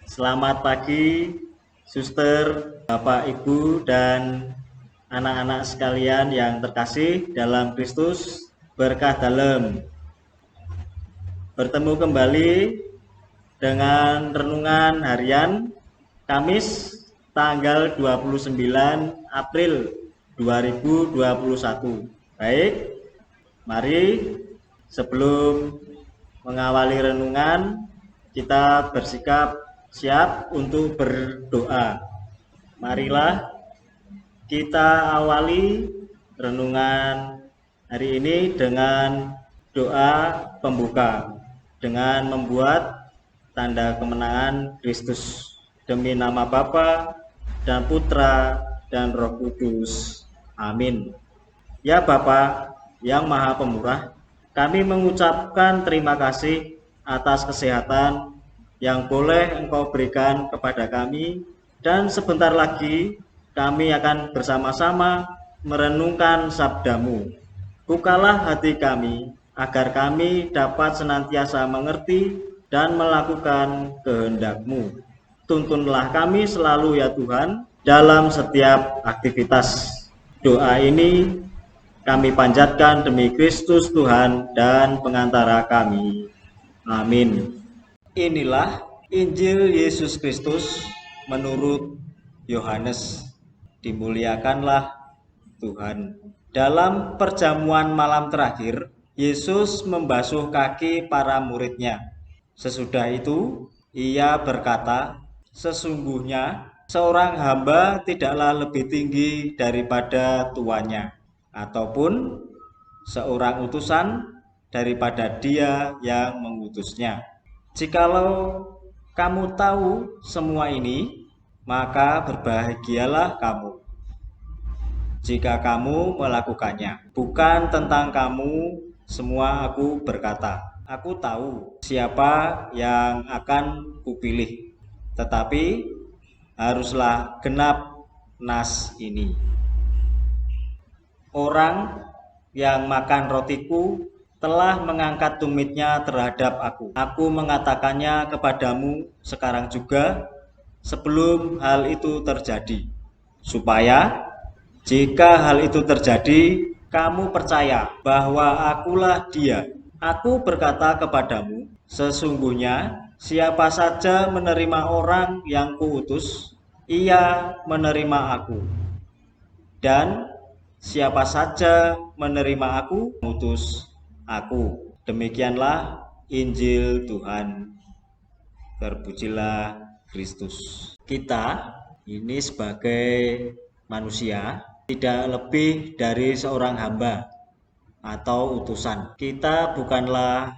Selamat pagi, suster, Bapak, Ibu, dan anak-anak sekalian yang terkasih dalam Kristus. Berkah dalam. Bertemu kembali dengan renungan harian Kamis tanggal 29 April 2021. Baik, mari sebelum mengawali renungan kita bersikap siap untuk berdoa. Marilah kita awali renungan hari ini dengan doa pembuka, dengan membuat tanda kemenangan Kristus. Demi nama Bapa dan Putra dan Roh Kudus. Amin. Ya Bapa yang Maha Pemurah, kami mengucapkan terima kasih atas kesehatan yang boleh Engkau berikan kepada kami, dan sebentar lagi kami akan bersama-sama merenungkan sabda-Mu. Bukalah hati kami agar kami dapat senantiasa mengerti dan melakukan kehendak-Mu. Tuntunlah kami selalu ya Tuhan dalam setiap aktivitas. Doa ini kami panjatkan demi Kristus Tuhan dan pengantara kami. Amin. Inilah Injil Yesus Kristus menurut Yohanes. Dimuliakanlah Tuhan. Dalam perjamuan malam terakhir, Yesus membasuh kaki para muridnya. Sesudah itu, ia berkata, "Sesungguhnya seorang hamba tidaklah lebih tinggi daripada tuannya, ataupun seorang utusan daripada dia yang mengutusnya. Jikalau kamu tahu semua ini, maka berbahagialah kamu jika kamu melakukannya. Bukan tentang kamu semua aku berkata. Aku tahu siapa yang akan kupilih, tetapi haruslah genap nas ini. Orang yang makan rotiku telah mengangkat tumitnya terhadap aku. Aku mengatakannya kepadamu sekarang juga, sebelum hal itu terjadi, supaya jika hal itu terjadi, kamu percaya bahwa akulah Dia. Aku berkata kepadamu, sesungguhnya siapa saja menerima orang yang kuutus, ia menerima aku. Dan siapa saja menerima aku, mengutus aku. Demikianlah Injil Tuhan. Terpujilah Kristus. Kita ini sebagai manusia tidak lebih dari seorang hamba atau utusan. Kita bukanlah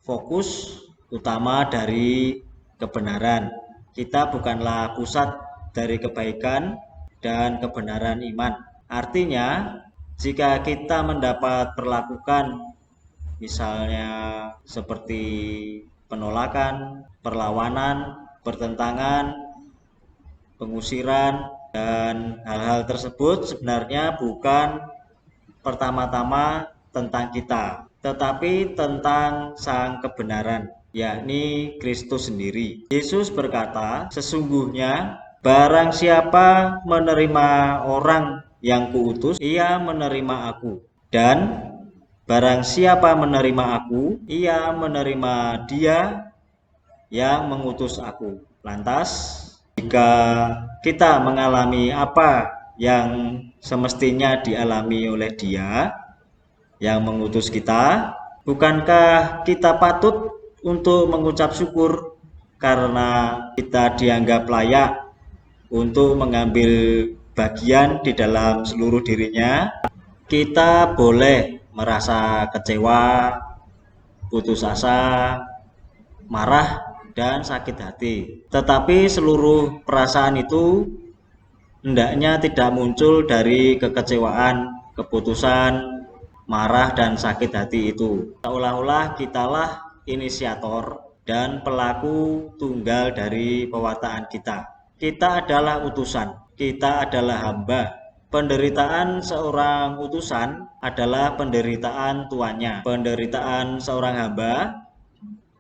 fokus utama dari kebenaran. Kita bukanlah pusat dari kebaikan dan kebenaran iman. Artinya, jika kita mendapat perlakukan misalnya seperti penolakan, perlawanan, pertentangan, pengusiran, dan hal-hal tersebut sebenarnya bukan pertama-tama tentang kita, tetapi tentang sang kebenaran, yakni Kristus sendiri. Yesus berkata, sesungguhnya barang siapa menerima orang yang kuutus, ia menerima aku. Dan barang siapa menerima aku, ia menerima Dia yang mengutus aku. Lantas, jika kita mengalami apa yang semestinya dialami oleh Dia yang mengutus kita, bukankah kita patut untuk mengucap syukur karena kita dianggap layak untuk mengambil bagian di dalam seluruh dirinya? Kita boleh merasa kecewa, putus asa, marah, dan sakit hati. Tetapi seluruh perasaan itu hendaknya tidak muncul dari kekecewaan, keputusan, marah, dan sakit hati itu. Seolah-olah kitalah inisiator dan pelaku tunggal dari pewartaan kita. Kita adalah utusan, kita adalah hamba. Penderitaan seorang utusan adalah penderitaan tuannya. Penderitaan seorang hamba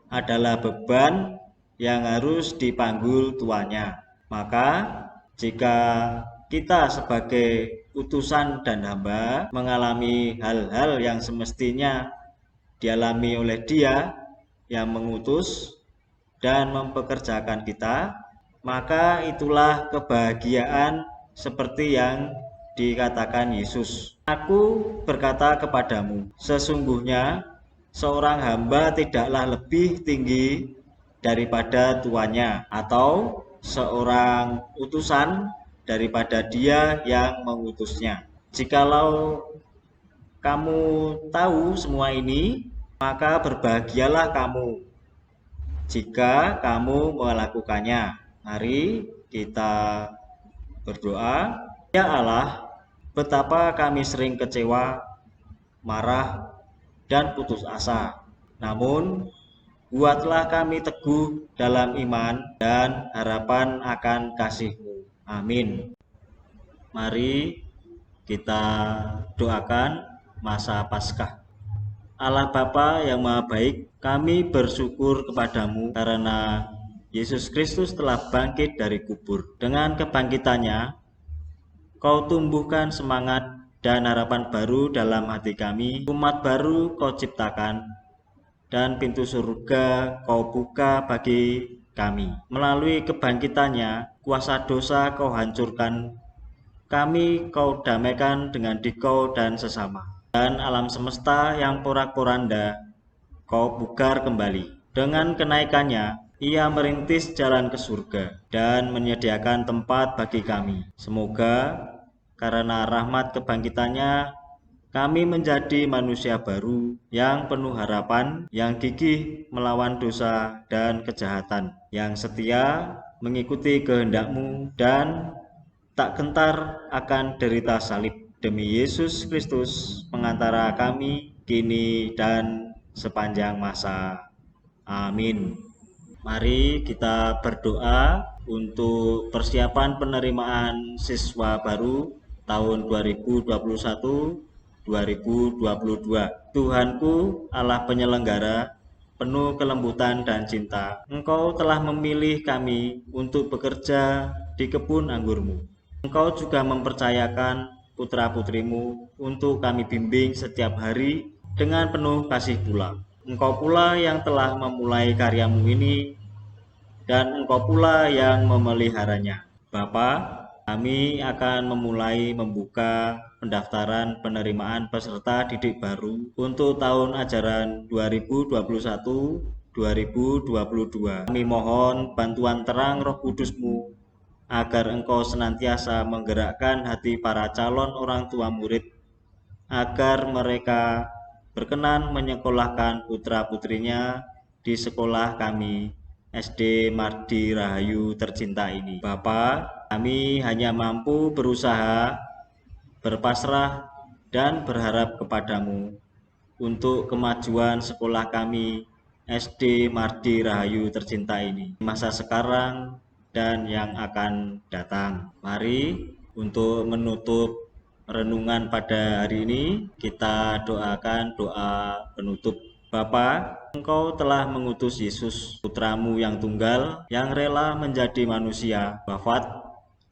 adalah beban yang harus dipanggul tuannya. Maka jika kita sebagai utusan dan hamba mengalami hal-hal yang semestinya dialami oleh Dia yang mengutus dan mempekerjakan kita, maka itulah kebahagiaan seperti yang dikatakan Yesus. Aku berkata kepadamu, sesungguhnya seorang hamba tidaklah lebih tinggi daripada tuannya, atau seorang utusan daripada dia yang mengutusnya. Jikalau kamu tahu semua ini, maka berbahagialah kamu jika kamu melakukannya. Mari kita berdoa. Ya Allah, betapa kami sering kecewa, marah, dan putus asa. Namun, buatlah kami teguh dalam iman dan harapan akan kasih-Mu. Amin. Mari kita doakan masa Paskah. Allah Bapa yang Maha Baik, kami bersyukur kepadamu karena Yesus Kristus telah bangkit dari kubur. Dengan kebangkitannya, Kau tumbuhkan semangat dan harapan baru dalam hati kami. Umat baru Kau ciptakan, dan pintu surga Kau buka bagi kami. Melalui kebangkitannya, kuasa dosa Kau hancurkan. Kami Kau damaikan dengan Dikau dan sesama. Dan alam semesta yang porak-poranda Kau pugar kembali. Dengan kenaikannya, Ia merintis jalan ke surga dan menyediakan tempat bagi kami. Semoga karena rahmat kebangkitannya, kami menjadi manusia baru yang penuh harapan, yang gigih melawan dosa dan kejahatan, yang setia mengikuti kehendak-Mu dan tak gentar akan derita salib. Demi Yesus Kristus, pengantara kami kini dan sepanjang masa. Amin. Mari kita berdoa untuk persiapan penerimaan siswa baru tahun 2021-2022. Tuhanku, Allah penyelenggara, penuh kelembutan dan cinta, Engkau telah memilih kami untuk bekerja di kebun anggur-Mu. Engkau juga mempercayakan putra-putrimu untuk kami bimbing setiap hari dengan penuh kasih pula. Engkau pula yang telah memulai karya-Mu ini, dan Engkau pula yang memeliharanya. Bapa, kami akan memulai membuka pendaftaran penerimaan peserta didik baru untuk tahun ajaran 2021-2022. Kami mohon bantuan terang Roh Kudus-Mu agar Engkau senantiasa menggerakkan hati para calon orang tua murid, agar mereka berkenan menyekolahkan putra-putrinya di sekolah kami, SD Mardi Rahayu tercinta ini. Bapa, kami hanya mampu berusaha, berpasrah, dan berharap kepadamu untuk kemajuan sekolah kami, SD Mardi Rahayu tercinta ini, masa sekarang dan yang akan datang. Mari untuk menutup renungan pada hari ini, kita doakan doa penutup. Bapa, Engkau telah mengutus Yesus, putra-Mu yang tunggal, yang rela menjadi manusia, wafat,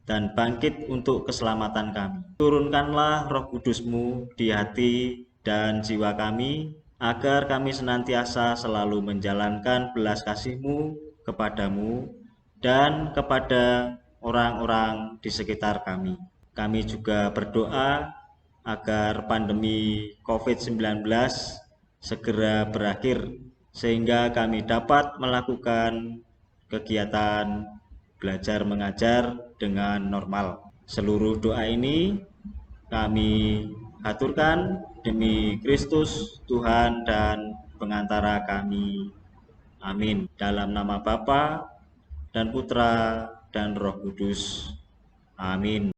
dan bangkit untuk keselamatan kami. Turunkanlah Roh Kudus-Mu di hati dan jiwa kami, agar kami senantiasa selalu menjalankan belas kasih-Mu kepadamu dan kepada orang-orang di sekitar kami. Kami juga berdoa agar pandemi COVID-19 segera berakhir, sehingga kami dapat melakukan kegiatan belajar mengajar dengan normal. Seluruh doa ini kami aturkan demi Kristus Tuhan dan pengantara kami. Amin. Dalam nama Bapa dan Putra dan Roh Kudus. Amin.